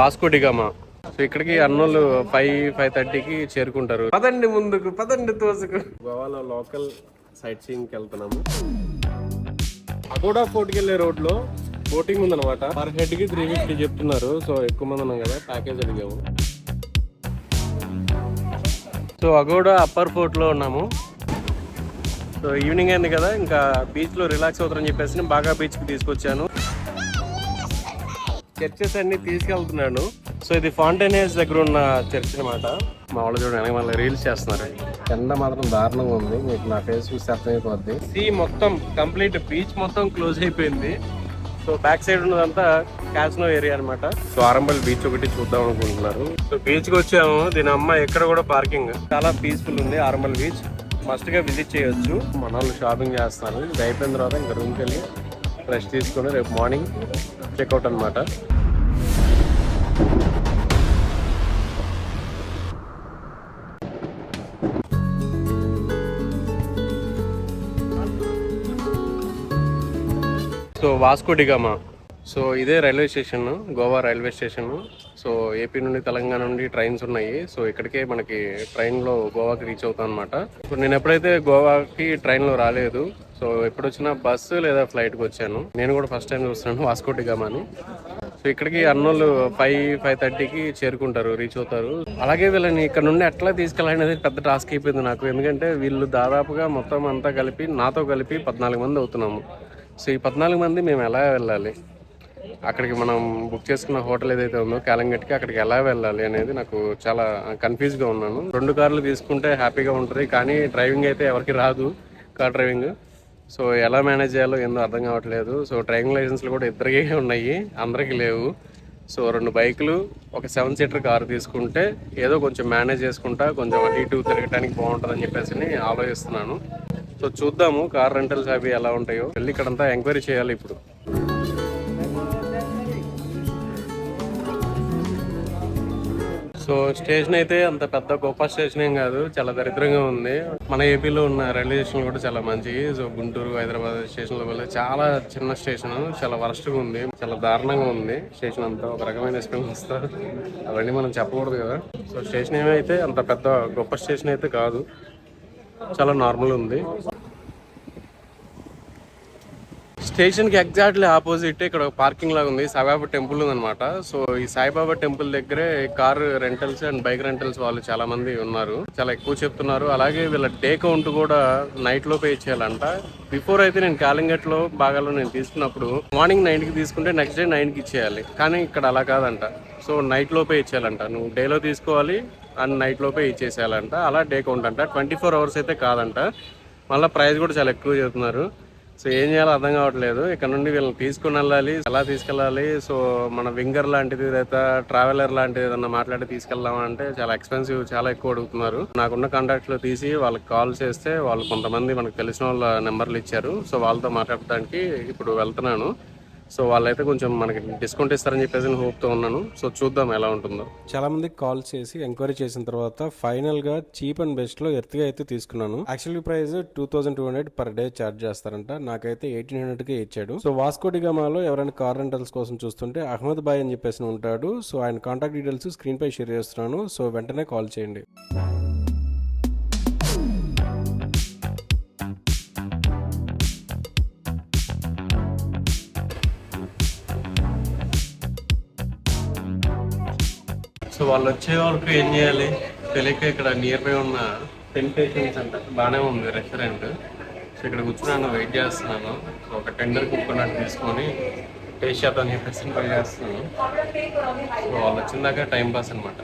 Vasco da Gama. So ఇక్కడికి అన్నోళ్ళు 5-5:30కి చేరుకుంటారు. పదండి ముందుకు, పదండి తోసుకు. గోవాలో లోకల్ సైట్ సీయింగ్కి వెళ్తున్నాము. అగోడా ఫోర్ట్కి వెళ్ళే రోడ్లో బోటింగ్ ఉందన్నమాట. పర్ హెడ్ కి 350 చెప్తున్నారు. సో ఎక్కువ మంది ఉన్నాం కదా, ప్యాకేజ్ అడిగాము. సో అగోడా అప్పర్ ఫోర్ట్ లో ఉన్నాము. సో ఈవినింగ్ అయింది కదా, ఇంకా బీచ్ లో రిలాక్స్ అవుతారని చెప్పేసి బాగా బీచ్ కి తీసుకొచ్చాను. చర్చెస్ అన్ని తీసుకెళ్తున్నాను. సో ఇది ఫౌంటైనేజ్ దగ్గర ఉన్న చర్చ్ అనమాట. మా వాళ్ళు చూడండి వెనక మళ్ళీ రీల్స్ చేస్తున్నారు. ఎండ మాత్రం దారుణంగా ఉంది, మీకు నా ఫేస్ చూసి అర్థమైపోద్ది. సీ మొత్తం కంప్లీట్ బీచ్ మొత్తం క్లోజ్ అయిపోయింది. సో బ్యాక్ సైడ్ ఉన్నదంతా క్యాసినో ఏరియా అనమాట. సో ఆరంబల్ బీచ్ ఒకటి చూద్దాం అనుకుంటున్నారు. సో బీచ్ కి వచ్చాము. దీని అమ్మ ఎక్కడ కూడా పార్కింగ్ చాలా పీస్ఫుల్ ఉంది. ఆరంబల్ బీచ్ మస్ట్ గా విజిట్ చేయొచ్చు. మన వాళ్ళు షాపింగ్ చేస్తున్నారు. ఇది అయిపోయిన తర్వాత ఇంకా రూమ్కి వెళ్ళి రెస్ట్ తీసుకొని రేపు మార్నింగ్ చెక్అవుట్ అనమాట. So Vasco da Gama. సో ఇదే railway station, Goa railway station. So AP నుండి తెలంగాణ నుండి ట్రైన్స్ ఉన్నాయి. సో ఇక్కడికే మనకి ట్రైన్లో గోవాకి రీచ్ అవుతాం అనమాట. ఇప్పుడు నేను ఎప్పుడైతే గోవాకి ట్రైన్లో రాలేదు. సో ఎప్పుడు వచ్చినా బస్సు లేదా ఫ్లైట్కి వచ్చాను. నేను కూడా ఫస్ట్ టైం చూస్తున్నాను వాస్కో డిగామాని. సో ఇక్కడికి అన్నోళ్ళు 5-5:30కి చేరుకుంటారు, రీచ్ అవుతారు. అలాగే వీళ్ళని ఇక్కడ నుండి ఎట్లా తీసుకెళ్ళాలనేది పెద్ద టాస్క్ అయిపోయింది నాకు. ఎందుకంటే వీళ్ళు దాదాపుగా మొత్తం అంతా కలిపి నాతో కలిపి 14 మంది అవుతున్నాము. సో ఈ 14 మంది మేము ఎలా వెళ్ళాలి, అక్కడికి మనం బుక్ చేసుకున్న హోటల్ ఏదైతే ఉందో కాలంగట్కి, అక్కడికి ఎలా వెళ్ళాలి అనేది నాకు చాలా కన్ఫ్యూజ్గా ఉన్నాను. 2 కార్లు తీసుకుంటే హ్యాపీగా ఉంటుంది, కానీ డ్రైవింగ్ అయితే ఎవరికి రాదు, కార్ డ్రైవింగ్. సో ఎలా మేనేజ్ చేయాలో ఏందో అర్థం కావట్లేదు. సో డ్రైవింగ్ లైసెన్స్లు కూడా ఇద్దరికే ఉన్నాయి, అందరికీ లేవు. సో 2 బైకులు, ఒక 7 సీటర్ కారు తీసుకుంటే ఏదో కొంచెం మేనేజ్ చేసుకుంటా కొంచెం అటు ఇటు తిరగడానికి బాగుంటుందని చెప్పేసి ఆలోచిస్తున్నాను. సో చూద్దాము కార్ రెంటల్స్ అవి ఎలా ఉంటాయో. వెళ్ళి ఇక్కడంతా ఎంక్వైరీ చేయాలి ఇప్పుడు. సో స్టేషన్ అయితే అంత పెద్ద గొప్ప స్టేషన్ ఏం కాదు, చాలా దరిద్రంగా ఉంది. మన ఏపీలో ఉన్న రైల్వే స్టేషన్ కూడా చాలా మంచివి. సో గుంటూరు, హైదరాబాద్ స్టేషన్లో వల్ల చాలా చిన్న స్టేషన్, చాలా వరస్ట్గా ఉంది, చాలా దారుణంగా ఉంది స్టేషన్ అంతా. ఒక రకమైన స్మెల్ వస్తారు, అవన్నీ మనం చెప్పకూడదు కదా. సో స్టేషన్ ఏమైతే అంత పెద్ద గొప్ప స్టేషన్ అయితే కాదు, చాలా నార్మల్ ఉంది. స్టేషన్కి ఎగ్జాక్ట్లీ ఆపోజిట్ ఇక్కడ ఒక పార్కింగ్ లాగా ఉంది. సాయిబాబా టెంపుల్ ఉందన్నమాట. సో ఈ సాయిబాబా టెంపుల్ దగ్గరే car rentals and bike rentals వాళ్ళు చాలా మంది ఉన్నారు, చాలా ఎక్కువ చెప్తున్నారు. అలాగే వీళ్ళ డే కౌంట్ కూడా నైట్ లో పే చేయాలంట. బిఫోర్ అయితే నేను కాలింగట్ లో బాగాలో నేను తీసుకున్నప్పుడు మార్నింగ్ 9కి తీసుకుంటే నెక్స్ట్ డే 9కి ఇచ్చేయాలి, కానీ ఇక్కడ అలా కాదంట. సో నైట్ లోపే ఇచ్చేయాలంట. నువ్వు డేలో తీసుకోవాలి అండ్ నైట్ లోపే ఇచ్చేసేయాలంట. అలా డే కౌంట్ అంట, 24 అవర్స్ అయితే కాదంట. మళ్ళీ ప్రైస్ కూడా చాలా ఎక్కువ చెప్తున్నారు. సో ఏం చేయాలో అర్థం కావట్లేదు. ఇక్కడ నుండి వీళ్ళని తీసుకుని వెళ్ళాలి, ఎలా తీసుకెళ్ళాలి. సో మన వింగర్ లాంటిది లేదా ట్రావెలర్ లాంటిది ఏదన్నా మాట్లాడి తీసుకెళ్దామంటే చాలా ఎక్స్పెన్సివ్, చాలా ఎక్కువ అడుగుతున్నారు. నాకున్న కాంటాక్ట్ లో తీసి వాళ్ళకి కాల్ చేస్తే వాళ్ళు కొంతమంది మనకు తెలిసిన వాళ్ళ నెంబర్లు ఇచ్చారు. సో వాళ్ళతో మాట్లాడడానికి ఇప్పుడు వెళ్తున్నాను. సో వాళ్ళైతే కొంచెం మనకి డిస్కౌంట్ ఇస్తారని చెప్పేసి హోప్ తో ఉన్నాను. సో చూద్దాం ఎలా ఉంటుందో. చాలా మందికి కాల్ చేసి ఎంక్వైరీ చేసిన తర్వాత ఫైనల్ గా చీప్ అండ్ బెస్ట్ లో ఎర్త్గా అయితే తీసుకున్నాను. Actually price 2200 per day charge చేస్తారంట, నాకైతే 1800 కే ఇచ్చాడు. సో వాస్కో డిగామాలో ఎవరైనా కార్ రెంటల్స్ కోసం చూస్తుంటే అహ్మద్ బాయ్ అని చెప్పేసి ఉంటాడు. సో ఆయన కాంటాక్ట్ డీటెయిల్స్ స్క్రీన్ పై షేర్ చేస్తున్నాను. సో వెంటనే కాల్ చేయండి. సో వాళ్ళు వచ్చే వరకు ఏం చేయాలి తెలియక ఇక్కడ నియర్ బై ఉన్న టెంప్టేషన్స్ అంట బాగానే ఉంది రెస్టారెంట్. సో ఇక్కడ కూర్చున్నాను, వెయిట్ చేస్తున్నాను. సో ఒక టెండర్ కుక్కున్నట్టు తీసుకొని టేస్ట్ చేద్దామని చెప్పేసి ట్రై చేస్తున్నాను. సో వాళ్ళు వచ్చిందాక టైం పాస్ అనమాట.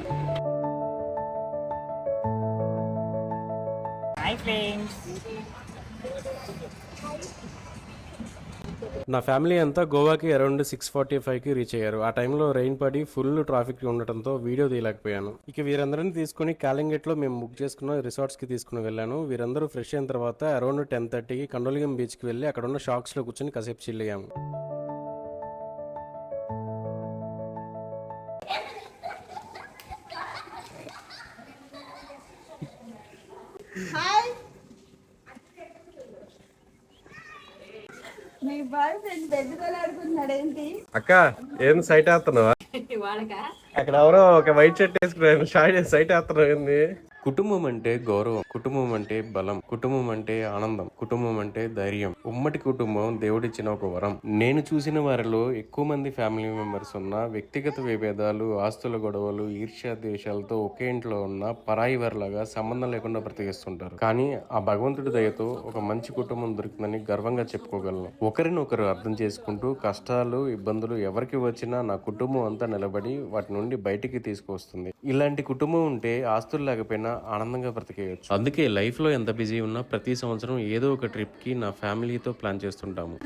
నా ఫ్యామిలీ అంతా గోవాకి అరౌండ్ 6:45కి రీచ్ అయ్యారు. ఆ టైంలో రెయిన్ పడి ఫుల్ ట్రాఫిక్ ఉండటంతో వీడియో తీయలేకపోయాను. ఇక వీరందరిని తీసుకుని కాలింగట్ లో మేము బుక్ చేసుకున్న రిసార్ట్స్ కి తీసుకుని వెళ్ళాను. వీరందరూ ఫ్రెష్ అయిన తర్వాత అరౌండ్ 10:30కి కండోలియం బీచ్ కి వెళ్ళి అక్కడ ఉన్న షాక్స్ లో కూర్చొని కాసేపు చిల్ అయ్యాము. అక్క ఏం సైట్ వేస్తున్నావా? అక్కడ ఎవరో ఒక వైట్ షర్ట్ వేసుకున్నారు సైట్ వేస్తున్నారు. కుటుంబం అంటే గౌరవం, కుటుంబం అంటే బలం, కుటుంబం అంటే ఆనందం, కుటుంబం అంటే ధైర్యం. ఉమ్మడి కుటుంబం దేవుడిచ్చిన ఒక వరం. నేను చూసిన వారిలో ఎక్కువ మంది ఫ్యామిలీ మెంబర్స్ ఉన్న వ్యక్తిగత విభేదాలు, ఆస్తుల గొడవలు, ఈర్ష్య ద్వేషాలతో ఒకే ఇంట్లో ఉన్న పరాయి వారిలాగా సంబంధం లేకుండా బ్రతికిస్తుంటారు. కానీ ఆ భగవంతుడి దయతో ఒక మంచి కుటుంబం దొరికిందని గర్వంగా చెప్పుకోగలను. ఒకరినొకరు అర్థం చేసుకుంటూ కష్టాలు, ఇబ్బందులు ఎవరికి వచ్చినా నా కుటుంబం అంతా నిలబడి వాటి నుండి బయటికి తీసుకొస్తుంది. ఇలాంటి కుటుంబం ఉంటే ఆస్తులు లేకపోయినా ఆనందంగా బ్రతికేయచ్చు. అందుకే లైఫ్ లో ఎంత బిజీ ఉన్నా ప్రతి సంవత్సరం ఏదో ఒక ట్రిప్ కి నా ఫ్యామిలీతో ప్లాన్ చేస్తుంటాము.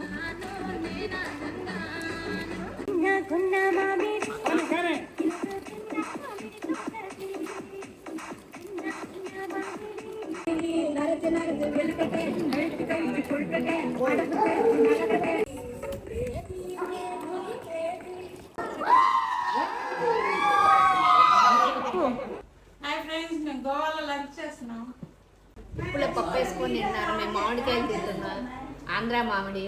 ఉప్పులో పప్పు వేసుకొని తిన్నారు. మేము మామిడికాయలు తింటున్నాం. ఆంధ్ర మామిడి.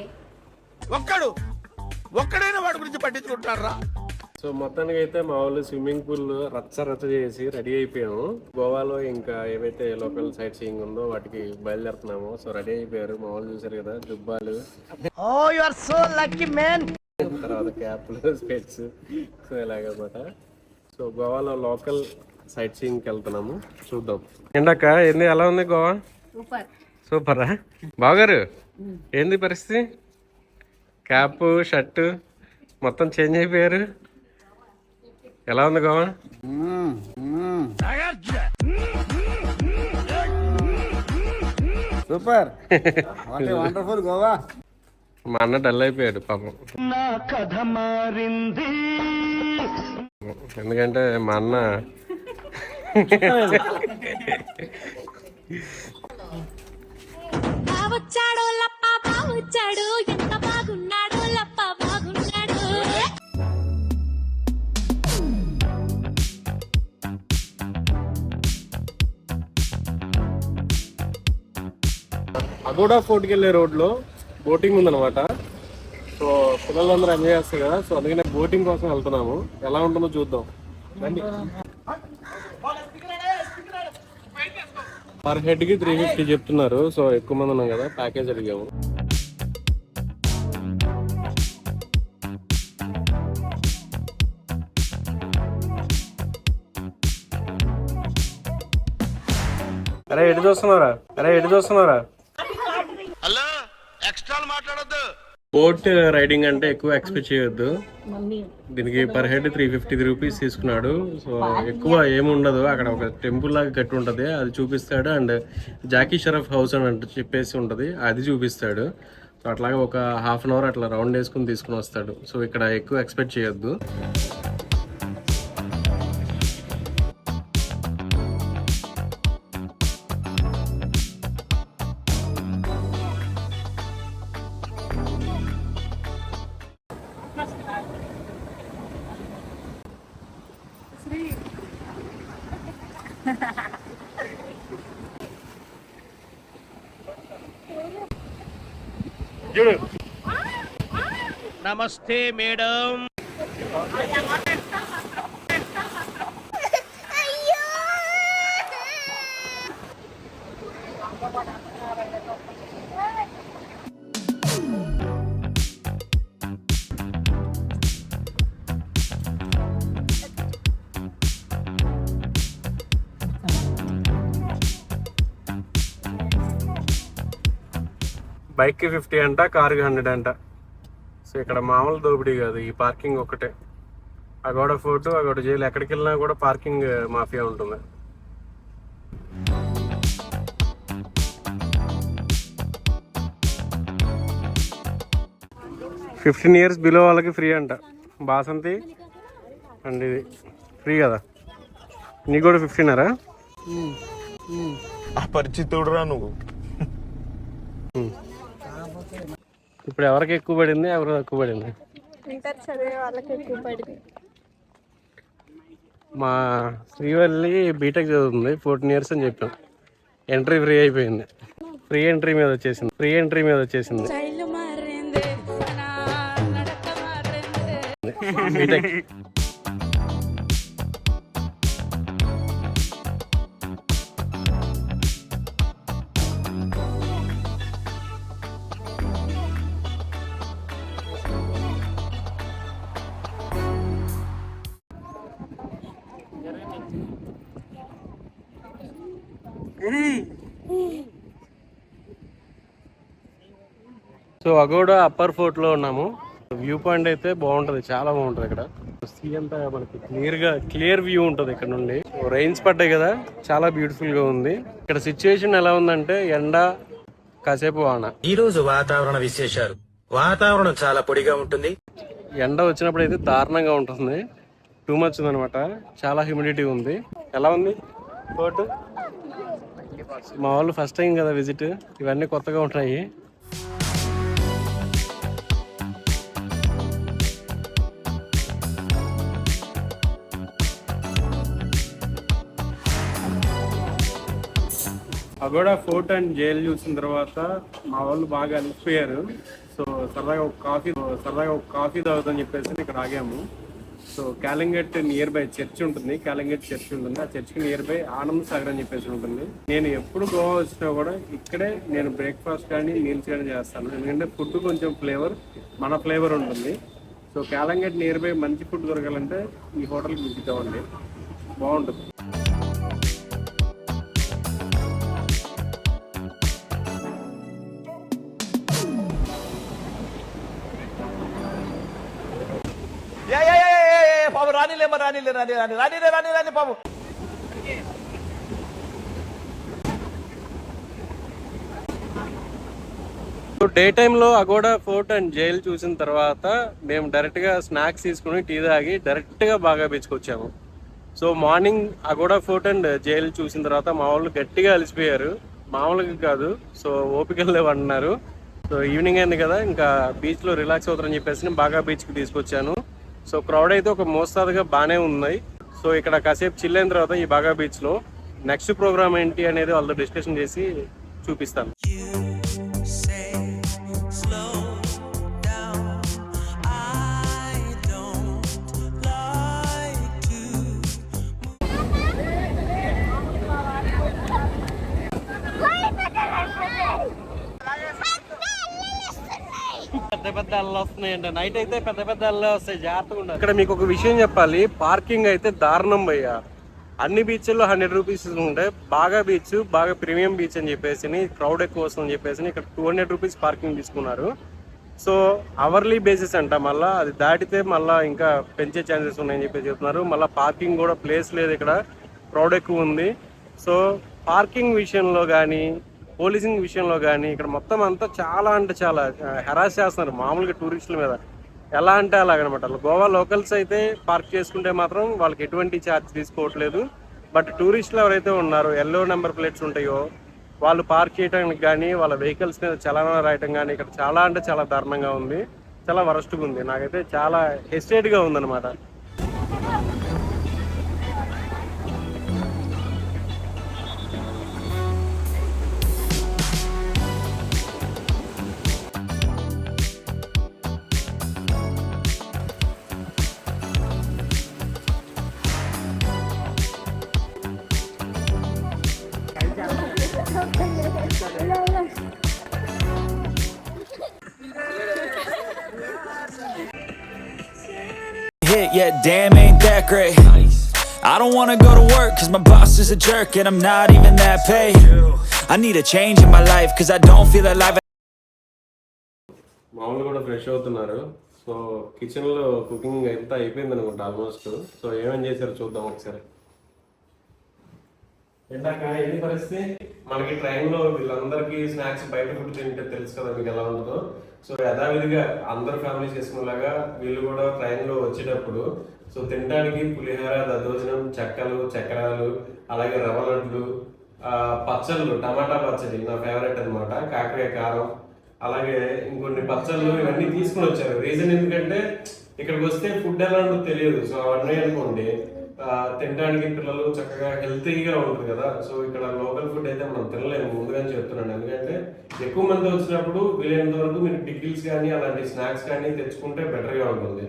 ఒక్కడైనా వాడి గురించి పట్టించుకుంటారా? సో మొత్తానికి అయితే మా వాళ్ళు స్విమ్మింగ్ పూల్ రచ్చ చేసి రెడీ అయిపోయాము. గోవాలో ఇంకా ఏవైతే లోకల్ సైట్ సీయింగ్ ఉందో వాటికి బయలుదేరుతున్నాము. సో రెడీ అయిపోయారు మా వాళ్ళు, చూసారు కదా, దుబ్బాలు, తర్వాత క్యాప్లు, స్పెట్స్, సో ఇలాగనమాట. సో గోవాలో లోకల్ సైట్ సీయింగ్కి వెళ్తున్నాము, చూద్దాం. ఏంటక్క ఏంది, ఎలా ఉంది గోవా? సూపర్. సూపరా బాగారు? ఏంది పరిస్థితి? క్యాప్, షర్టు మొత్తం చేంజ్ అయిపోయారు. ఎలా ఉంది గోవా? Super, wonderful Goa. మా అన్న డల్ అయిపోయాడు పాపం. ఎందుకంటే మా అన్న బావొచ్చాడు లప్ప బావొచ్చాడు, ఎంత బాగున్నాడు లప్ప బాగున్నాడు. అగోడా ఫోర్ట్కి వెళ్ళే రోడ్లో బోటింగ్ ఉందన్నమాట. సో పిల్లలందరూ ఎంజాయ్ చేస్తారు కదా, సో అందుకనే బోటింగ్ కోసం వెళ్తున్నాము. ఎలా ఉంటుందో చూద్దాం రండి. పర్ హెడ్ కి 350 చెప్తున్నారు. సో ఎక్కువ మంది ఉన్నాం కదా, ప్యాకేజ్ అడిగాము. అరే ఎటు చూస్తున్నారా? హలో, ఎక్స్ట్రా మాట్లాడొద్దు. బోట్ రైడింగ్ అంటే ఎక్కువ ఎక్స్పెక్ట్ చేయొద్దు. దీనికి పర్ హెడ్ 350 రూపీస్ తీసుకున్నాడు. సో ఎక్కువ ఏమి ఉండదు. అక్కడ ఒక టెంపుల్ లాగా కట్టి ఉంటుంది, అది చూపిస్తాడు. అండ్ జాకీ షరఫ్ హౌస్ అని అంటే చెప్పేసి ఉంటుంది, అది చూపిస్తాడు. సో అట్లాగే ఒక హాఫ్ అన్ అవర్ అట్లా రౌండ్ వేసుకుని తీసుకుని వస్తాడు. సో ఇక్కడ ఎక్కువ ఎక్స్పెక్ట్ చేయొద్దు. నమస్తే మేడం. బైక్కి 50 అంట, కార్కి 100 అంట. సో ఇక్కడ మామూలు దోపిడీ కాదు, ఈ పార్కింగ్ ఒక్కటే. అగోడ ఫోర్ట్, అగోడ జైలు, ఎక్కడికి వెళ్ళినా కూడా పార్కింగ్ మాఫియా ఉంటుంది. 15 years బిలో వాళ్ళకి ఫ్రీ అంట. బాసంతి అండ్ ఇది ఫ్రీ కదా. నీకు కూడా 15 అపరిచితుడురా నువ్వు. ఇప్పుడు ఎవరికి ఎక్కువ పడింది, ఎవరు తక్కువ పడింది? ఇంటర్ చదివే వాళ్ళకి ఎక్కువ పడింది. మా శ్రీవల్లి బీటెక్ చదువుతుంది, 14 years అని చెప్పాం. ఎంట్రీ ఫ్రీ అయిపోయింది. ఫ్రీ ఎంట్రీ మీద వచ్చేసింది. BTech so Aguada upper fort లో ఉన్నాము. వ్యూ పాయింట్ అయితే బాగుంటది, చాలా బాగుంటది. ఇక్కడ సీ అంతా మనకి క్లియర్ వ్యూ ఉంటది ఇక్కడ నుండి. రైన్స్ పడ్డాయి కదా, చాలా బ్యూటిఫుల్ గా ఉంది. ఇక్కడ సిచ్యువేషన్ ఎలా ఉందంటే ఎండ కాసేపు వాన. ఈ రోజు వాతావరణ విశేషాలు. వాతావరణం చాలా పొడిగా ఉంటుంది. ఎండ వచ్చినప్పుడు అయితే దారుణంగా ఉంటుంది, టూ మచ్ ఉందనమాట. చాలా హ్యూమిడిటీ ఉంది. ఎలా ఉంది ఫోర్ట్? మా వాళ్ళు ఫస్ట్ టైం కదా విజిట్, ఇవన్నీ కొత్తగా ఉంటాయి. అగోడా ఫోర్ట్ అండ్ జైల్ చూసిన తర్వాత మా వాళ్ళు బాగా అలిసిపోయారు. సో సరదాగా ఒక కాఫీ తాగుదని చెప్పేసి ఇక్కడ ఆగాము. సో కాలింగట్ నియర్ బై చర్చ్ ఉంటుంది, కాలింగట్ చర్చ్ ఉంటుంది. ఆ చర్చ్కి నియర్ బై ఆనంద్ సాగర్ అని చెప్పేసి ఉంటుంది. నేను ఎప్పుడు గోవా వచ్చినా కూడా ఇక్కడే నేను బ్రేక్ఫాస్ట్ కానీ మీల్స్ కానీ చేస్తాను, ఎందుకంటే ఫుడ్ కొంచెం మన ఫ్లేవర్ ఉంటుంది. సో కాలింగట్ నియర్ బై మంచి ఫుడ్ దొరకాలంటే ఈ హోటల్కి విజిట్ అవ్వండి, బాగుంటుంది. బాబు రానిలే బాబు. డే టైంలో అగోడా ఫోర్ట్ అండ్ జైల్ చూసిన తర్వాత మేము డైరెక్ట్ గా స్నాక్స్ తీసుకుని టీ తాగి డైరెక్ట్ గా బాగా బీచ్కి వచ్చాము. So morning Aguada fort and jail చూసిన తర్వాత మా వాళ్ళు గట్టిగా అలిసిపోయారు, మామూలుగా కాదు. సో ఓపికలు లేవన్నారు. సో ఈవినింగ్ అయింది కదా, ఇంకా బీచ్ లో రిలాక్స్ అవుతారని చెప్పేసి బాగా బీచ్ కి తీసుకొచ్చాను. సో క్రౌడ్ అయితే ఒక మోస్తాదుగా బాగానే ఉన్నాయి. సో ఇక్కడ కాసేపు చిల్ అయిన తర్వాత ఈ బాగా బీచ్ లో నెక్స్ట్ ప్రోగ్రామ్ ఏంటి అనేది వాళ్ళతో డిస్కషన్ చేసి చూపిస్తాను. పెద్ద అల్లు వస్తున్నాయంట, నైట్ అయితే పెద్ద అల్లే వస్తాయి, జాగ్రత్తగా ఉండాలి. ఇక్కడ మీకు ఒక విషయం చెప్పాలి, పార్కింగ్ అయితే దారుణం భయ్యా. అన్ని బీచ్ల్లో 100 రూపీస్ ఉంటాయి. బాగా బీచ్ బాగా ప్రీమియం బీచ్ అని చెప్పేసి క్రౌడ్ ఎక్కువ వస్తుందని చెప్పేసి ఇక్కడ 200 రూపీస్ పార్కింగ్ తీసుకున్నారు. సో అవర్లీ బేసిస్ అంట, మళ్ళీ అది దాటితే మళ్ళీ ఇంకా పెంచే ఛాన్సెస్ ఉన్నాయని చెప్పేసి చెప్తున్నారు. మళ్ళీ పార్కింగ్ కూడా ప్లేస్ లేదు, ఇక్కడ క్రౌడ్ ఎక్కువ ఉంది. సో పార్కింగ్ విషయంలో కానీ పోలీసింగ్ విషయంలో కానీ ఇక్కడ మొత్తం అంతా చాలా అంటే చాలా హెరాస్ చేస్తున్నారు మామూలుగా టూరిస్టుల మీద. ఎలా అంటే అలాగనమాట. గోవా లోకల్స్ అయితే పార్క్ చేసుకుంటే మాత్రం వాళ్ళకి ఎటువంటి ఛార్జ్ తీసుకోవట్లేదు. బట్ టూరిస్టులు ఎవరైతే ఉన్నారో ఎల్లో నెంబర్ ప్లేట్స్ ఉంటాయో వాళ్ళు పార్క్ చేయడానికి కానీ వాళ్ళ వెహికల్స్ మీద చలానా రాయటం కానీ ఇక్కడ చాలా అంటే చాలా దారుణంగా ఉంది, చాలా వరస్ట్గా ఉంది. నాకైతే చాలా హెస్టేట్గా ఉందన్నమాట. Yeah, damn, ain't that great. I don't wanna go to work cause my boss is a jerk and I'm not even that paid. I need a change in my life cause I don't feel alive. మామూలు కూడా fresh అవుతున్నారు. So kitchen లో cooking ఎంత అయిపోయింది అనుకుంటా almost. So ఏమేం చేశారు చూద్దాం ఒకసారి. ఎండాక ఏంటి పరిస్థితి, మనకి ట్రైన్ లో వీళ్ళందరికీ స్నాక్స్ బయట ఫుడ్ తింటే తెలుసు కదా మీకు ఎలా ఉంటుందో. సో యథావిధిగా అందరు ఫ్యామిలీస్ చేసుకునేలాగా వీళ్ళు కూడా ట్రైన్ లో వచ్చేటప్పుడు సో తినడానికి పులిహోర, దద్దోజనం, చెక్కలు, చక్రాలు, అలాగే రవ్వ లడ్లు, పచ్చళ్ళు, టమాటా పచ్చడి నా ఫేవరెట్ అనమాట, కాకరకాయ కారం, అలాగే ఇంకొన్ని పచ్చళ్ళు ఇవన్నీ తీసుకుని వచ్చారు. రీజన్ ఎందుకంటే ఇక్కడికి వస్తే ఫుడ్ ఎలా ఉంటుందో తెలియదు. సో అవన్నీ అనుకోండి తినడానికి పిల్లలు చక్కగా హెల్తీగా ఉంటుంది కదా. సో ఇక్కడ లోకల్ ఫుడ్ అయితే మనం తినలేము, ముందుగానే చెప్తున్నాను. ఎందుకంటే ఎక్కువ మంది వచ్చినప్పుడు వీలైనంత వరకు మీరు పికిల్స్ కానీ అలాంటి స్నాక్స్ కానీ తెచ్చుకుంటే బెటర్గా ఉంటుంది.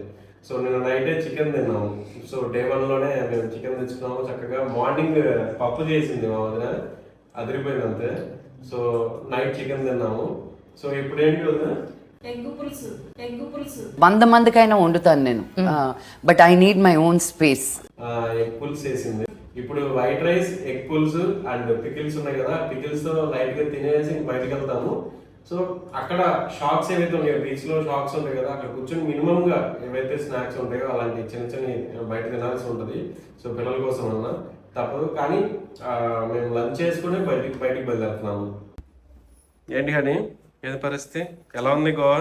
సో నేను నైటే చికెన్ తిన్నాము. సో డే 1లోనే మేము చికెన్ తెచ్చుకున్నాము. చక్కగా మార్నింగ్ పప్పు చేసింది మా వదిన, అదిరిపోయింది అంతే. సో నైట్ చికెన్ తిన్నాము. సో ఇప్పుడు ఏంటి వదిన? 100 మందికైనా వండుతాను నేను, but I need my own space. Egg పుల్స్ వేసింది. ఇప్పుడు వైట్ రైస్, ఎగ్ పుల్స్ అండ్ పికిల్స్ ఉన్నాయి కదా, పికిల్స్ తో లైట్ గా తినేసి బయటకు వెళ్తాము. సో అక్కడ షాప్స్ ఏవైతే ఉన్నాయో, బీచ్ లో షాప్స్ ఉంటాయి కదా, అక్కడ కూర్చొని మినిమం గా ఏవైతే స్నాక్స్ ఉంటాయో అలాంటి చిన్న చిన్న బయట తినాల్సి ఉంటుంది. సో పిల్లల కోసం అన్నా తప్పదు, కానీ మేము లంచ్ చేసుకుని బయటికి బయలుదేరుతున్నాము. ఏంటి కానీ ఏది పరిస్థితి ఎలా ఉంది గోవా?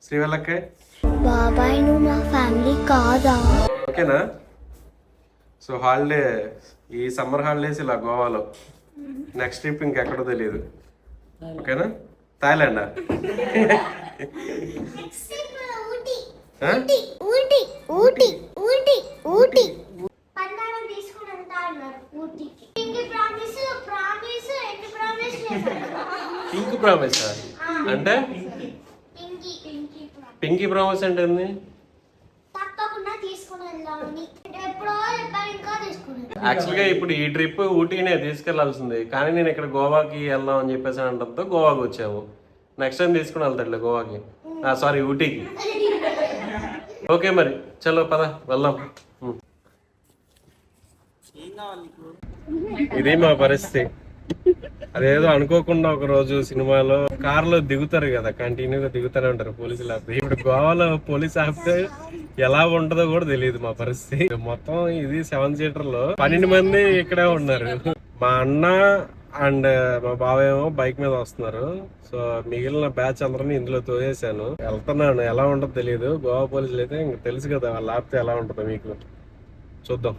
శ్రీవల్లకే బాబాయ్ నువ్వు మా ఫ్యామిలీ కాదా? ఓకేనా? సో హాలిడే, ఈ సమ్మర్ హాలిడేస్ ఇలా గోవాలో, నెక్స్ట్ ట్రిప్ ఇంకెక్కడో తెలియదు. ఓకేనా? థాయిలాండా? పింక్ ప్రామిస్ అంటే? పింకీ ప్రామిస్ అంటే ఏంది? యాక్చువల్ గా ఇప్పుడు ఈ ట్రిప్ ఊటీనే తీసుకెళ్లాల్సింది, కానీ నేను ఇక్కడ గోవాకి వెళ్దాం అని చెప్పేసి అంటంతో గోవాకి వచ్చాము. నెక్స్ట్ టైం తీసుకుని వెళ్తాడులే గోవాకి, సారీ ఊటీకి. ఓకే మరి చలో పద వెళ్దాం. ఇది మా పరిస్థితి. అదేదో అనుకోకుండా ఒక రోజు సినిమాలో కారులో దిగుతారు కదా, కంటిన్యూగా దిగుతూనే ఉంటారు పోలీసులు ఆపితే. ఇప్పుడు గోవాలో పోలీసు ఆపితే ఎలా ఉంటుందో కూడా తెలియదు మా పరిస్థితి. మొత్తం ఇది 7 సీటర్లో 12 మంది ఇక్కడే ఉన్నారు. మా అన్న అండ్ మా బావ ఏమో బైక్ మీద వస్తున్నారు. సో మిగిలిన బ్యాచ్ అందరినీ ఇందులో తోసేసాను. వెళ్తున్నాను, ఎలా ఉంటుందో తెలియదు. గోవా పోలీసులు అయితే ఇంక తెలుసు కదా, వాళ్ళు ఆపితే ఎలా ఉంటుందో మీకు చూద్దాం.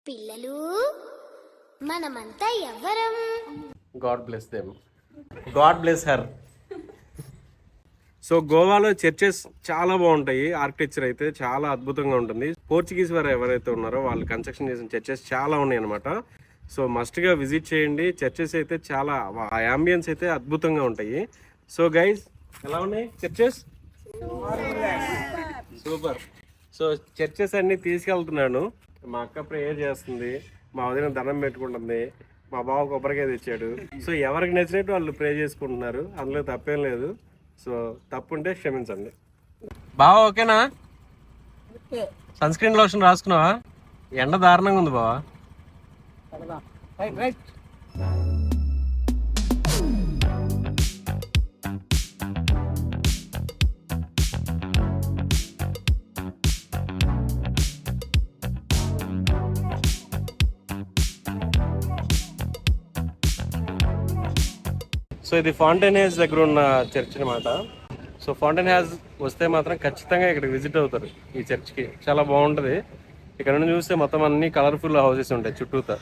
పిల్లలు మనమంతా ఎవరం? God bless them, God bless her. So గోవాలో చర్చెస్ చాలా బాగుంటాయి. ఆర్కిటెక్చర్ అయితే చాలా అద్భుతంగా ఉంటుంది. పోర్చుగీస్ వారు ఎవరైతే ఉన్నారో వాళ్ళు కన్స్ట్రక్షన్ చేసిన చర్చెస్ చాలా ఉన్నాయి అనమాట. సో మస్ట్గా విజిట్ చేయండి. చర్చెస్ అయితే చాలా, ఆ అంబియన్స్ అయితే అద్భుతంగా ఉంటాయి. సో గైజ్ ఎలా ఉన్నాయి చర్చెస్? సూపర్. సో చర్చెస్ అన్ని తీసుకెళ్తున్నాను. మా అక్క ప్రేయర్ చేస్తుంది, మా వదిన దండం పెట్టుకుంటుంది, మా బావ కొబ్బరికాయ తెచ్చాడు. సో ఎవరికి నచ్చినట్టు వాళ్ళు ప్రే చేసుకుంటున్నారు, అందులో తప్పేం లేదు. సో తప్పుంటే క్షమించండి. బావా ఓకేనా? సన్ స్క్రీన్ లోషన్ రాసుకున్నావా? ఎండ దారుణంగా ఉంది బావా. సో ఇది ఫౌంటైన్ హౌస్ దగ్గర ఉన్న చర్చ్ అనమాట. సో ఫౌంటైన్ హౌస్ వస్తే మాత్రం ఖచ్చితంగా ఇక్కడికి విజిట్ అవుతారు, ఈ చర్చ్కి. చాలా బాగుంటుంది. ఇక్కడ నుండి చూస్తే మొత్తం అన్ని కలర్ఫుల్ హౌసెస్ ఉంటాయి చుట్టూతా.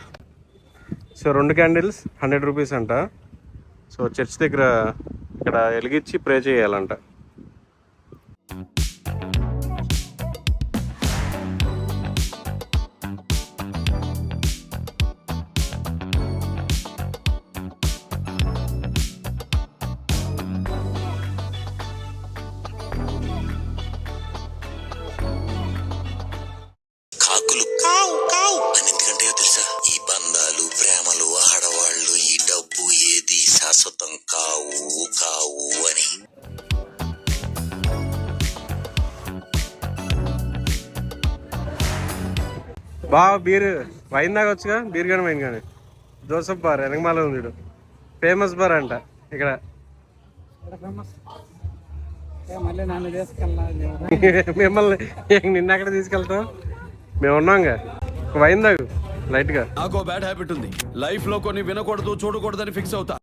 సో 2 క్యాండిల్స్ 100 రూపీస్ అంట. సో చర్చ్ దగ్గర ఇక్కడ వెలిగించి ప్రే చేయాలంట. కాకులు కావు కావు అని ఎందుకంటే తెలుసా? ఈ బంధాలు, ప్రేమలు, ఆడవాళ్ళు, ఈ డబ్బు ఏది శాశ్వతం కావు కావు అని. బాగా బీర్ వైన్ తాగొచ్చుగా, బీర్ కానీ వైన్ కానీ. జోసఫ్ బార్ వెనకమాల ఉంది, ఫేమస్ బార్ అంట ఇక్కడ. మిమ్మల్ని నిన్న అక్కడ తీసుకెళ్తాం, మేము ఉన్నాంగా. వైన్ తాగు లైట్ గా. నాకు బ్యాడ్ హ్యాబిట్ ఉంది, లైఫ్ లో కొన్ని వినకూడదు చూడకూడదని ఫిక్స్ అవుతా.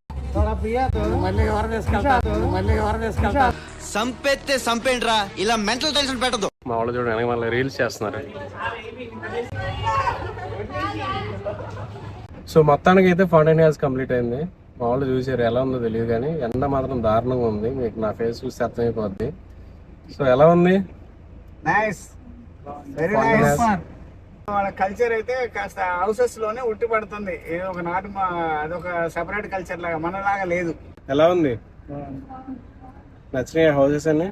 సంపెత్తే సంపేంట్రా, ఇలా మెంటల్ టెన్షన్ పెట్టదు. మా వాళ్ళు చూడండి వెనక మళ్ళీ రీల్స్ చేస్తున్నారు. సో మొత్తానికి అయితే ఫౌంటైన్ హౌస్ కంప్లీట్ అయింది. మా వాళ్ళు చూసారు, ఎలా ఉందో తెలియదు కానీ ఎండ మాత్రం దారుణంగా ఉంది. మీకు నా ఫేస్ చూస్తే అర్థమైపోద్ది. సో ఎలా ఉంది? Nice, very nice. వాళ్ళ కల్చర్ అయితే కాస్త హౌసెస్ లోనే ఉట్టి పడుతుంది. ఇది ఒక నాటు, అదొక సెపరేట్ కల్చర్ లాగా, మనలాగా లేదు. ఎలా ఉంది? నచ్చినాయి హౌసెస్ అన్ని?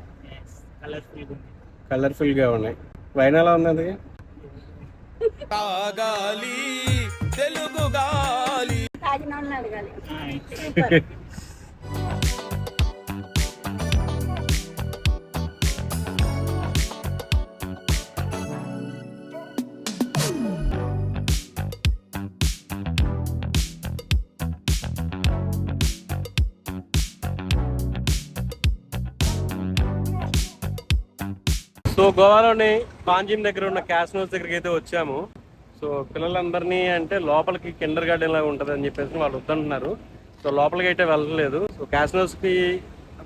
కలర్ఫుల్గా ఉన్నాయి. వైన్ ఎలా ఉన్నది? తాగిన వాళ్ళని అడగాలి. సో గోవాలోని పాంజిమ్ దగ్గర ఉన్న క్యాసినోస్ దగ్గరికి అయితే వచ్చాము. సో పిల్లలందరినీ అంటే లోపలికి కిండర్ గార్డెన్ లాగా ఉంటుంది అని చెప్పేసి వాళ్ళు వద్దంటున్నారు. సో లోపలికి అయితే వెళ్ళలేదు. సో క్యాసినోస్కి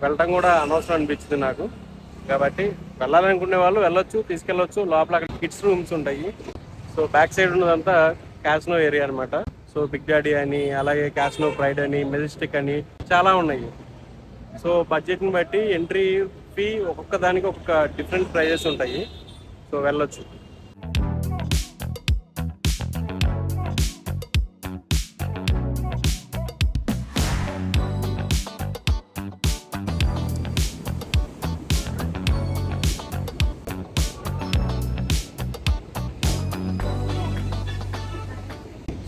వెళ్ళటం కూడా అనవసరం అనిపించింది నాకు. కాబట్టి వెళ్ళాలనుకునే వాళ్ళు వెళ్ళొచ్చు, తీసుకెళ్ళొచ్చు. లోపల అక్కడ కిడ్స్ రూమ్స్ ఉంటాయి. సో బ్యాక్ సైడ్ ఉన్నదంతా క్యాసినో ఏరియా అనమాట. సో బిగ్ డాడీ అని, అలాగే క్యాసినో ప్రైడ్ అని, మెజెస్టిక్ అని చాలా ఉన్నాయి. సో బడ్జెట్ని బట్టి ఎంట్రీ ఫీ ఒక్కొక్క దానికి ఒక్కొక్క డిఫరెంట్ ప్రైజెస్ ఉంటాయి. సో వెళ్ళొచ్చు.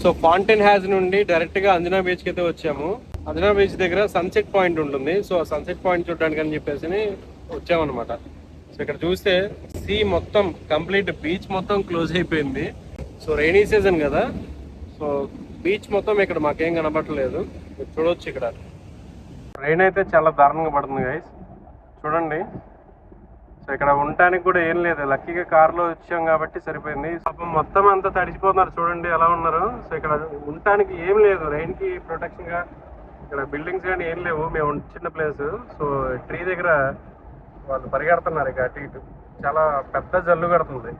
సో ఫాంటైన్ హ్యాజ్ నుండి డైరెక్ట్గా అంజనా బీచ్కి అయితే వచ్చాము. అంజనా బీచ్ దగ్గర సన్సెట్ పాయింట్ ఉంటుంది. సో ఆ సన్సెట్ పాయింట్ చూడడానికి అని చెప్పేసి వచ్చామన్నమాట. సో ఇక్కడ చూస్తే సీ మొత్తం కంప్లీట్ బీచ్ మొత్తం క్లోజ్ అయిపోయింది. సో రైనీ సీజన్ కదా, సో బీచ్ మొత్తం ఇక్కడ మాకేం కనబడట్లేదు. చూడవచ్చు ఇక్కడ రైన్ అయితే చాలా దారుణంగా పడుతుంది గైస్, చూడండి. సో ఇక్కడ ఉండటానికి కూడా ఏం లేదు. లక్కీగా కార్లో వచ్చాం కాబట్టి సరిపోయింది. పాపం మొత్తం అంతా తడిచిపోతున్నారు, చూడండి ఎలా ఉన్నారు. సో ఇక్కడ ఉండటానికి ఏం లేదు, రైన్కి ప్రొటెక్షన్గా. ఇక్కడ బిల్డింగ్స్ కానీ ఏం లేవు. మేము చిన్న ప్లేస్. సో ట్రీ దగ్గర వాళ్ళు పరిగెడుతున్నారు ఇక అటు ఇటు. చాలా పెద్ద జల్లు కడుతుంది.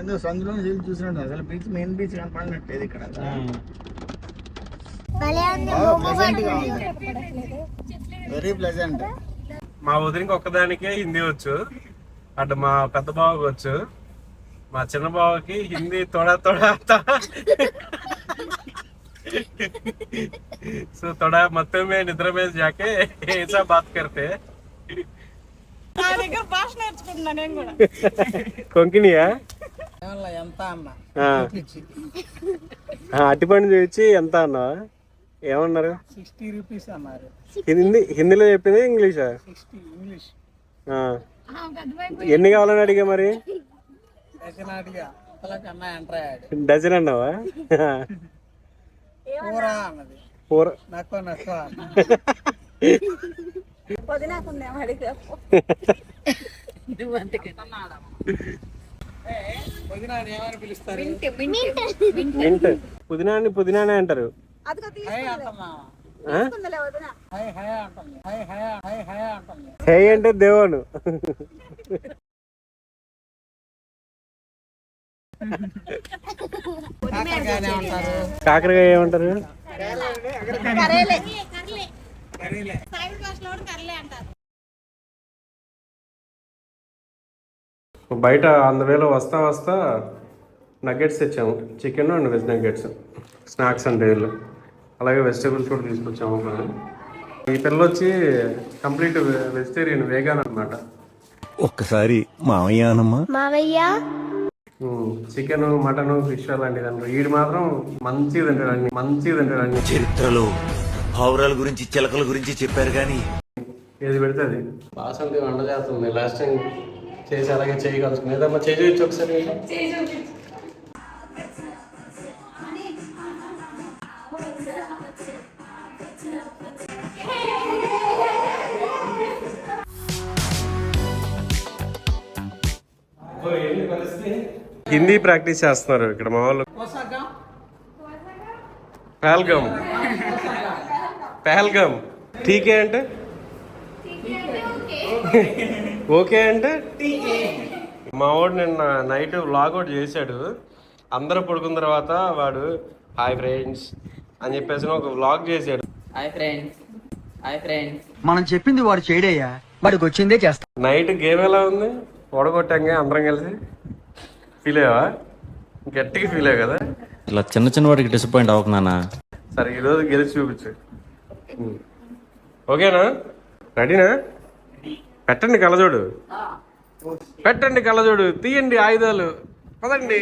ఎందుకు సందులో చూసినట్టు అసలు బీచ్ మెయిన్ బీచ్ కనపడినట్లేదు ఇక్కడ. Very pleasant. మా వదిలికి ఒక్కదానికే హిందీ వచ్చు, అటు మా పెద్ద బావకి వచ్చు, మా చిన్న బావకి హిందీ తోడా తోడా. సో తోడా మొత్తం में निद्र में जाके ऐसा बात करते हैं. భాష నేర్చుకుంటున్నా నేను కూడా. కొంకినియా? ఎంత అన్నా అట్టిపండు చూపించి ఎంత అన్నా ఏమన్నారు? 60 రూపీస్ అన్నారు. హిందీలో చెప్పింది ఇంగ్లీషా? ఇంగ్లీష్. ఎన్ని కావాలని అడిగా మరి? డజన్ అన్నావా? పుదీనాన్ని పుదీనానే అంటారు. హే అంటే దేవను. కాకరకాయ ఏమంటారు? బయట అందువేళ వస్తా వస్తా నగ్గెట్స్ తెచ్చాము, chicken and veg nuggets, snacks and డేలు, అలాగే వెజిటేబుల్స్ కూడా తీసుకొచ్చాము. ఈ పిల్లలు వచ్చి కంప్లీట్ వెజిటేరియన్, వేగాన్ అనమాట. ఒక్కసారి మావయ్యానమ్మా మావయ్య చికెన్, మటన్, ఫిష్ అలాంటిది అంటారు. వీడు మాత్రం మంచిగా తింటాడు అన్ని. చరిత్రలో పావురాల గురించి చిలకల గురించి చెప్పారు కానీ ఏది పెడితే అది. బాసంతి వంట చేస్తుంది. లాస్ట్ టైం చేసి అలాగే చేయగలుగుతుంది. ఏదమ్మా చేయి చూపించి ఒకసారి. హిందీ ప్రాక్టీస్ చేస్తున్నారు ఇక్కడ మా వాళ్ళు. పహల్గమ్ ఠీకే అంటే ఓకే అంటే. మా వాడు నిన్న నైట్ వ్లాగ్ ఒకటి చేశాడు. అందరూ పడుకున్న తర్వాత వాడు హాయ్ ఫ్రెండ్స్ అని చెప్పేసి ఒక వ్లాగ్ చేశాడు. మనం చెప్పింది వాడు చేయడయ్యా, వాడికి వచ్చిందే చేస్తా. నైట్ గేమ్ ఎలా ఉంది? ఓడగొట్టాంగా అందరం కలిసి. ఫీల్ అయ్యావా? గట్టిగా ఫీల్ అయ్యా కదా. ఇలా చిన్న చిన్న వాటికి డిసప్పాయింట్ అవ్వకు నాన్న. సరే ఈరోజు గెలిచి చూపించు. ఓకేనా? రెడీనా? పెట్టండి కలజోడు. పెట్టండి కళ్ళజోడు, తీయండి ఆయుధాలు, పదండి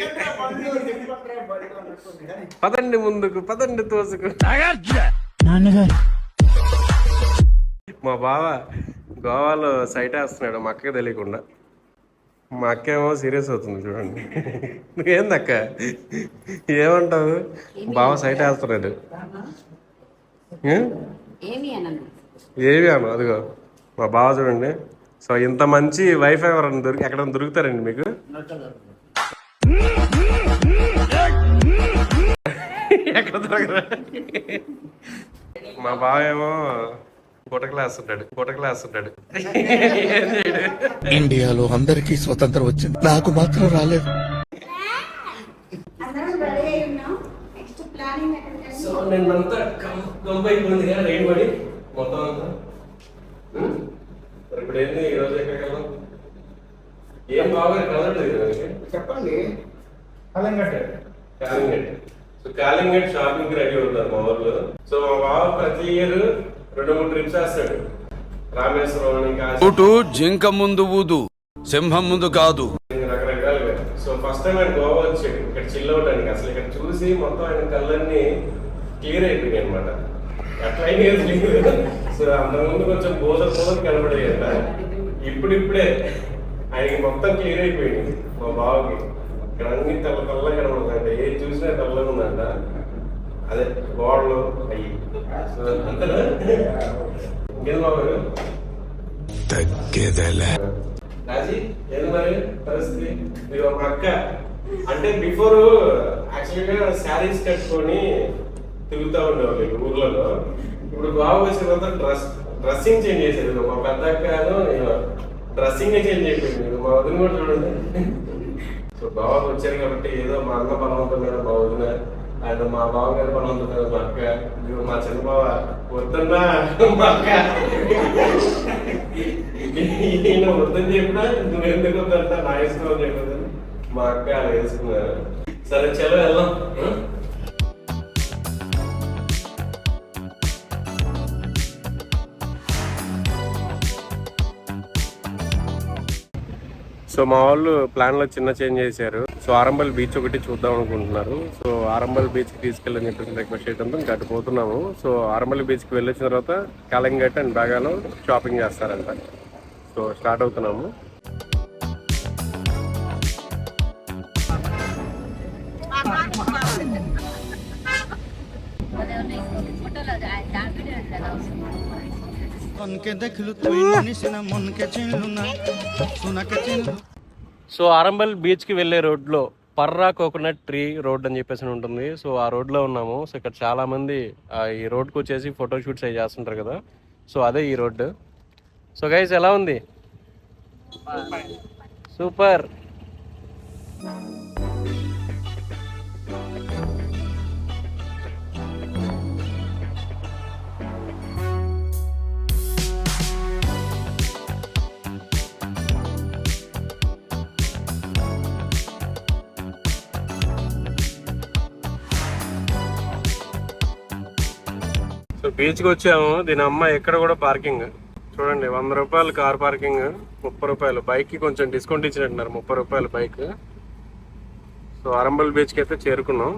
పదండి ముందుకు, పదండి తోసుకు. మా బావ గోవాలో సైట్ వేస్తున్నాడు మా అక్కకి తెలియకుండా. మా అక్క ఏమో సీరియస్ అవుతుంది చూడండి. నువ్వేందక్క ఏమంటావు? బావ సైట్ వేస్తున్నాడు. ఏమి అనను. ఏవి అను, అదిగో మా బావ చూడండి. సో ఇంత మంచి వైఫై ఎవరైనా ఎక్కడైనా దొరుకుతారండి మీకు? ఎక్కడ దొరకరా? మా బావ ఏమో గుటకలేస్తుంటాడు. ఇండియాలో అందరికీ స్వతంత్రం వచ్చింది, నాకు మాత్రం రాలేదు. సో నిన్నంతా కంపైపోయిందిగా రైన్ పడి మొత్తం అంతా. ఇప్పుడు ఏంది ఈరోజు ఎక్కడికి వెళ్దాం? ఏం బాగా కదలట్లేదు చెప్పండి. కాలింగట్. సో కాలింగట్ షాపింగ్ రెడీ అవుతారు మా ఊర్లో. సో మా బావ ప్రతి ఇయర్ 2-3 ట్రిప్స్ వేస్తాడు. రామేశ్వరం ఇంకా జింక ముందు ఊదు, సింహం ముందు కాదు. రకరకాలుగా. సో ఫస్ట్ టైం ఆయన గోవా వచ్చాడు ఇక్కడ చిల్ అవడానికి. అసలు ఇక్కడ చూసి మొత్తం ఆయన కళ్ళన్నీ క్లియర్ అయిపోయాయి అనమాట. ఎట్లా అయినా తెలియదు. సో అంతకుముందు కొంచెం బోధ కనబడేయంట. ఇప్పుడిప్పుడే ఆయనకి మొత్తం క్లియర్ అయిపోయింది మా బావకి. ఇక్కడ అన్ని తెల్ల కనబడుతుందంట, ఏది చూసినా తెల్లగా ఉందంట. అదే గోడలు అయ్యి. సో అంతేనా? ఇంకేం బాబు రాజీ ఏది మరి పరిస్థితి? మీరు ఒక అక్క అంటే బిఫోర్ యాక్చువల్గా శారీస్ కట్టుకొని తిరుగుతూ ఉండేవాళ్ళు ఊర్లలో. ఇప్పుడు బాబు వచ్చిన తర్వాత డ్రెస్సింగ్ చేంజ్ చేసేది. మా పెద్ద అక్కను డ్రెస్సింగ్ చేంజ్ అయిపోయింది. మా వదిన కూడా చూడండి. సో బాబాకు వచ్చారు కాబట్టి ఏదో మా అన్న బలవంతం మీద మా వదిన, ఆయన మా బావగారి బలవంతం మీద మా అక్క, మా చిన్న బావ వద్దన్నా మా అక్క. ఈయన వద్దని చెప్పినా నువ్వు ఎందుకు వద్దంటా నా ఇష్టం అని చెప్పేది మా అక్క అలా వేసుకున్నారు. సరే చలో వెళ్దాం. సో మా వాళ్ళు ప్లాన్లో చిన్న చేంజ్ చేశారు. సో ఆరంబల్ బీచ్ ఒకటి చూద్దాం అనుకుంటున్నారు. సో ఆరంబల్ బీచ్కి తీసుకెళ్ళని చెప్పేసి రిక్వెస్ట్ చేయడంతో ఇంకా అటు పోతున్నాము. సో ఆరంబల్ బీచ్కి వెళ్ళొచ్చిన తర్వాత కాలింగట్ అండ్ బాగాలో షాపింగ్ చేస్తారంట. సో స్టార్ట్ అవుతున్నాము. సో ఆరంబల్ బీచ్కి వెళ్ళే రోడ్లో పర్రా కోకోనట్ ట్రీ రోడ్ అని చెప్పేసి ఉంటుంది. సో ఆ రోడ్లో ఉన్నాము. సో ఇక్కడ చాలా మంది ఈ రోడ్కి వచ్చేసి ఫోటో షూట్స్ అవి చేస్తుంటారు కదా. సో అదే ఈ రోడ్డు. సో గైస్ ఎలా ఉంది? సూపర్. సో బీచ్కి వచ్చాము. దీని అమ్మ ఎక్కడ కూడా పార్కింగ్ చూడండి. 100 రూపాయలు కార్ పార్కింగ్, 30 రూపాయలు బైక్కి కొంచెం డిస్కౌంట్ ఇచ్చినట్టున్నారు, 30 రూపాయలు బైక్. సో ఆరంబల్ బీచ్కి అయితే చేరుకున్నాం.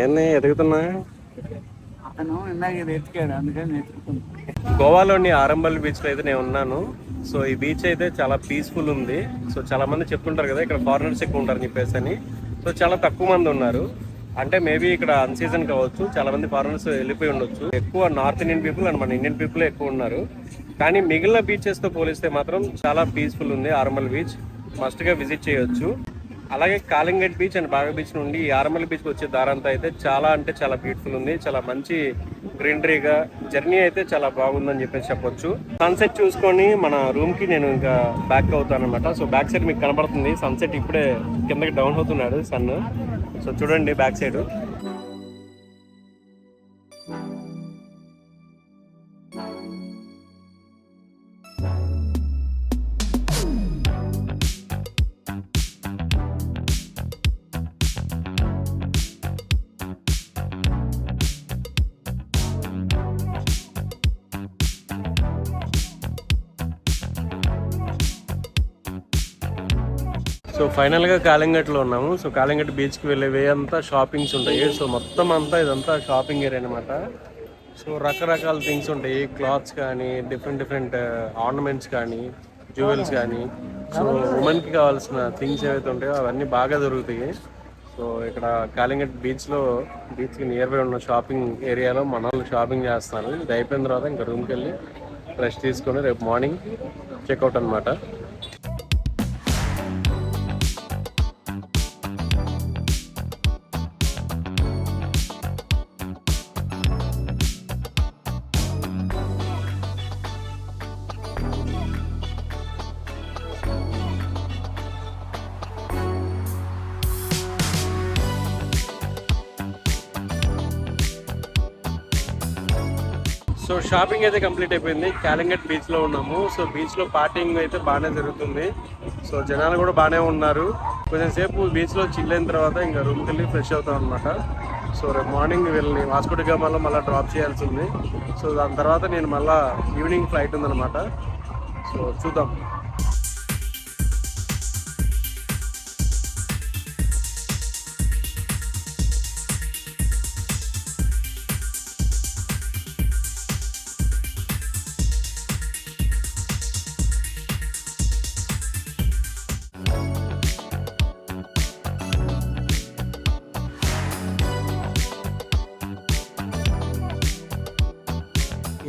ఏంది ఎదుగుతున్నా? అతను ఇందాక ఎత్తికాడు, అందుకని గోవాలోని ఆరంబల్ బీచ్ లో అయితే నేను ఉన్నాను. సో ఈ బీచ్ అయితే చాలా పీస్ఫుల్ ఉంది. సో చాలా మంది చెప్తుంటారు కదా ఇక్కడ ఫారినర్స్ ఎక్కువ ఉంటారని చెప్పేసి అని. సో చాలా తక్కువ మంది ఉన్నారు. అంటే మేబీ ఇక్కడ అన్సీజన్ కావచ్చు, చాలా మంది ఫారినర్స్ వెళ్ళిపోయి ఉండొచ్చు. ఎక్కువ నార్త్ ఇండియన్ పీపుల్ అండ్ మన ఇండియన్ పీపుల్ ఎక్కువ ఉన్నారు. కానీ మిగిలిన బీచెస్ తో పోలిస్తే మాత్రం చాలా పీస్ఫుల్ ఉంది ఆరంబల్ బీచ్. మస్ట్ గా విజిట్ చేయొచ్చు. అలాగే కాలింగట్ బీచ్ అండ్ బాగా బీచ్ నుండి ఈ ఆరంబల్ బీచ్కి వచ్చే దారంతా అయితే చాలా అంటే చాలా బ్యూటిఫుల్ ఉంది. చాలా మంచి గ్రీనరీగా జర్నీ అయితే చాలా బాగుందని చెప్పేసి చెప్పొచ్చు. సన్సెట్ చూసుకొని మన రూమ్ కి నేను ఇంకా బ్యాక్ అవుతాను అనమాట. సో బ్యాక్ సైడ్ మీకు కనబడుతుంది సన్సెట్, ఇప్పుడే కిందకి డౌన్ అవుతున్నాడు సన్. సో చూడండి బ్యాక్ సైడ్. సో ఫైనల్గా కాలింగట్లో ఉన్నాము. సో కాలింగట్ బీచ్కి వెళ్ళే వే అంతా షాపింగ్స్ ఉంటాయి. సో మొత్తం అంతా ఇదంతా షాపింగ్ ఏరియా అనమాట. సో రకరకాల థింగ్స్ ఉంటాయి, క్లాత్స్ కానీ, డిఫరెంట్ ఆర్నమెంట్స్ కానీ, జ్యువెల్స్ కానీ. సో ఉమెన్కి కావాల్సిన థింగ్స్ ఏవైతే ఉంటాయో అవన్నీ బాగా దొరుకుతాయి. సో ఇక్కడ కాలింగట్ బీచ్కి నియర్ బై ఉన్న షాపింగ్ ఏరియాలో మన వాళ్ళు షాపింగ్ చేస్తున్నారు. ఇది అయిపోయిన తర్వాత ఇంకా రూమ్కి వెళ్ళి రెస్ట్ తీసుకొని రేపు మార్నింగ్ చెక్అవుట్ అనమాట. సో షాపింగ్ అయితే కంప్లీట్ అయిపోయింది. కాలింగట్ బీచ్లో ఉన్నాము. సో బీచ్లో పార్టీంగ్ అయితే బాగానే జరుగుతుంది. సో జనాలు కూడా బాగానే ఉన్నారు. కొంచెం సేపు బీచ్లో చిల్ అయిన తర్వాత ఇంకా రూమ్కి వెళ్ళి ఫ్రెష్ అవుతాం అనమాట. సో రేపు మార్నింగ్ వెళ్ళి వాస్కో డి గామాలో మళ్ళీ డ్రాప్ చేయాల్సి ఉంది. సో దాని తర్వాత నేను మళ్ళీ ఈవినింగ్ ఫ్లైట్ ఉందన్నమాట. సో చూద్దాం.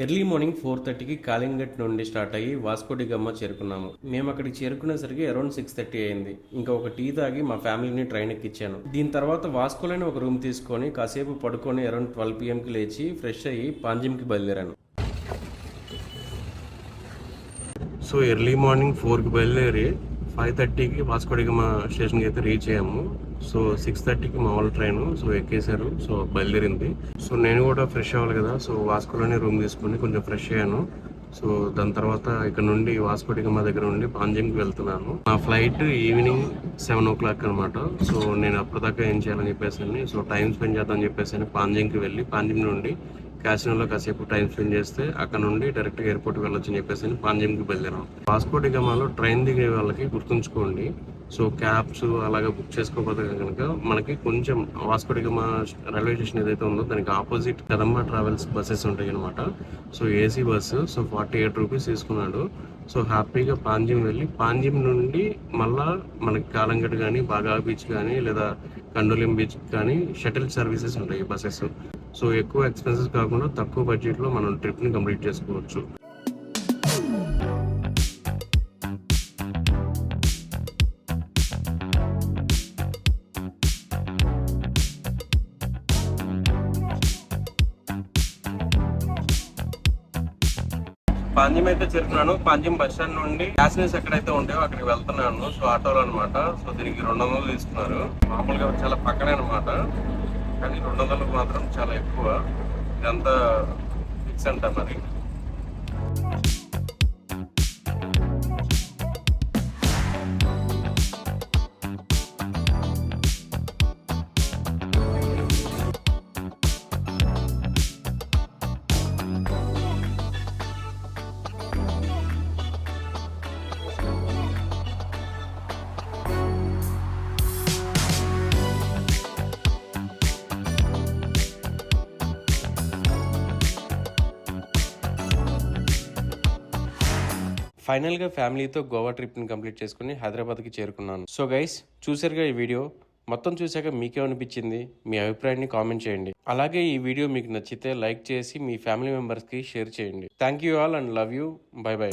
ఎర్లీ మార్నింగ్ 4:30కి కాలింగట్ నుండి స్టార్ట్ అయ్యి వాస్కో డి గామా చేరుకున్నాము. మేము అక్కడికి చేరుకునేసరికి అరౌండ్ 6:30 అయింది. ఇంకా ఒక టీ తాగి మా ఫ్యామిలీని ట్రైన్ ఎక్కించాను. దీని తర్వాత వాస్కోలోనే ఒక రూమ్ తీసుకొని కాసేపు పడుకొని అరౌండ్ 12 PM లేచి ఫ్రెష్ అయ్యి పాంజిమ్కి బయలుదేరాను. సో ఎర్లీ మార్నింగ్ 4కి బయలుదేరి 5:30కి వాస్కో డి గామా స్టేషన్కి అయితే రీచ్ అయ్యాము. సో 6:30కి మా వాళ్ళ ట్రైన్ సో ఎక్కేశారు. సో బయలుదేరింది. సో నేను కూడా ఫ్రెష్ అవ్వాలి కదా. సో వాస్కోలోనే రూమ్ తీసుకుని కొంచెం ఫ్రెష్ అయ్యాను. సో దాని తర్వాత ఇక్కడ నుండి వాస్కో డి గామా దగ్గర నుండి పాంజిమ్కి వెళ్తున్నాను. నా ఫ్లైట్ ఈవినింగ్ 7 o'clock అనమాట. సో నేను అప్పటిదాకా ఏం చేయాలని చెప్పేసి సో టైం స్పెండ్ చేద్దామని చెప్పేసి పాంజిమ్కి వెళ్ళి పాంజిమ్ నుండి క్యాసినోలో కాసేపు టైం స్పెండ్ చేస్తే అక్కడ నుండి డైరెక్ట్గా ఎయిర్పోర్ట్కి వెళ్ళొచ్చు అని చెప్పేసి పాంజిమ్కి బయలుదేరాం. వాస్కో డి గామాలో ట్రైన్ దిగే వాళ్ళకి గుర్తుంచుకోండి, సో క్యాబ్స్ అలాగే బుక్ చేసుకోకపోతే కనుక మనకి కొంచెం వాస్కో డి గామా రైల్వే స్టేషన్ ఏదైతే ఉందో దానికి ఆపోజిట్ కదంబా ట్రావెల్స్ బస్సెస్ ఉంటాయి అనమాట. So AC bus so 48 rupees తీసుకున్నాడు. సో హ్యాపీగా పాంజిమ్ వెళ్ళి పాంజిమ్ నుండి మళ్ళా మనకి కాలంగట్ కానీ, బాగా బీచ్ కానీ, లేదా కండోలిం బీచ్ కానీ షటిల్ సర్వీసెస్ ఉంటాయి బస్సెస్. సో ఎక్కువ ఎక్స్పెన్సెస్ కాకుండా తక్కువ బడ్జెట్లో మనం ట్రిప్ని కంప్లీట్ చేసుకోవచ్చు. పాంజిమ్ అయితే చేరుకున్నాను. పాంజిమ్ బస్ స్టాండ్ నుండి ప్యాసింజర్స్ ఎక్కడైతే ఉంటాయో అక్కడికి వెళ్తున్నాను. సో ఆటోలో అనమాట. సో దీనికి 200 తీసుకున్నారు. మామూలుగా చాలా పక్కనే అనమాట, కానీ 200 మాత్రం చాలా ఎక్కువ. ఇదంతా ఫిక్స్ అంట మరి. ఫైనల్గా ఫ్యామిలీతో గోవా ట్రిప్ని కంప్లీట్ చేసుకుని హైదరాబాద్కి చేరుకున్నాను. సో గైస్, చూసారుగా ఈ వీడియో మొత్తం చూశాక మీకేమనిపించింది, మీ అభిప్రాయాన్ని కామెంట్ చేయండి. అలాగే ఈ వీడియో మీకు నచ్చితే లైక్ చేసి మీ ఫ్యామిలీ మెంబర్స్కి షేర్ చేయండి. Thank you all and love you. By by.